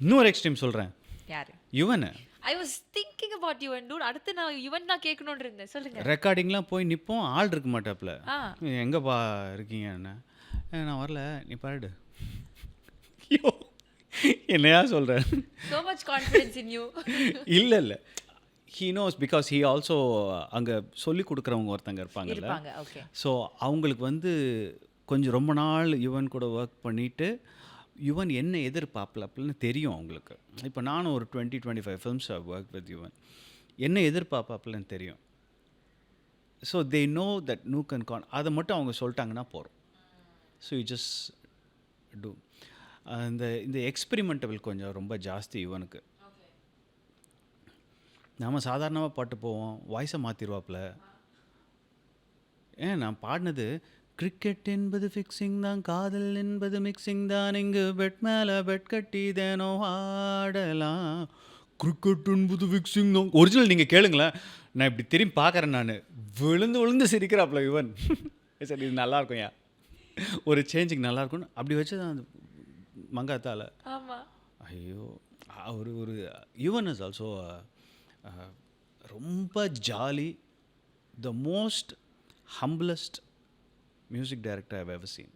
இன்னொரு எக்ஸ்ட்ரீம் சொல்கிறேன். யாரு? Yuvan I was thinking about Yuvan dude. அடுத்து நான் யுவன் தான் கேட்கணும்னு இருந்தேன். சொல்லுங்க. ரெக்கார்டிங்லாம் போய் நிற்போம், ஆள் இருக்க மாட்டாப்புல. ஆ எங்கேப்பா இருக்கீங்க என்ன? நான் வரல, நீ பாடு. ஐயோ, என்னையா சொல்கிறேன்? so much confidence in you. இல்லை இல்லை, he knows because he also அங்கே சொல்லி கொடுக்குறவங்க ஒருத்தங்க இருப்பாங்கல்ல. இருப்பாங்க. ஓகே. ஸோ அவங்களுக்கு வந்து கொஞ்சம் ரொம்ப நாள் யுவன் கூட ஒர்க் பண்ணிவிட்டு யுவன் என்ன எதிர்பார்ப்பலன்னு தெரியும் அவங்களுக்கு. இப்போ நானும் ஒரு 20-25 ஃபிலிம்ஸ் ஒர்க் வித் யுவன். என்ன எதிர்பார்ப்பாப்புலன்னு தெரியும். So they know that nook and corner, அதை மட்டும் அவங்க சொல்லிட்டாங்கன்னா போகிறோம். So you just do. இந்த இந்த எக்ஸ்பெரிமெண்டபிள் கொஞ்சம் ரொம்ப ஜாஸ்தி யுவனுக்கு. நாம் சாதாரணமாக பாட்டு போவோம், வாய்ஸை மாற்றிடுவாப்புல. நான் பாடினது கிரிக்கெட் என்பது ஃபிக்ஸிங் தான், காதல் என்பது மிக்சிங் தான், இங்கு பெட் மேலே பெட் கட்டி தேனோ ஆடலாம். கிரிக்கெட் என்பது ஃபிக்ஸிங் தான் ஒரிஜினல் நீங்கள் கேளுங்களேன். நான் இப்படி திரும்பி பார்க்குறேன், நான் விழுந்து விழுந்து சிரிக்கிறாப்புல யுவன். சரி இது நல்லாயிருக்கும், ஒரு சேஞ்சிங் நல்லாயிருக்கும்னு அப்படி வச்சு தான் அந்த மங்காத்தால். ஆமாம். ஐயோ, ஒரு யுவன் இஸ் ஆல்சோ ரொம்ப jolly, the most humblest music director I have ever scene.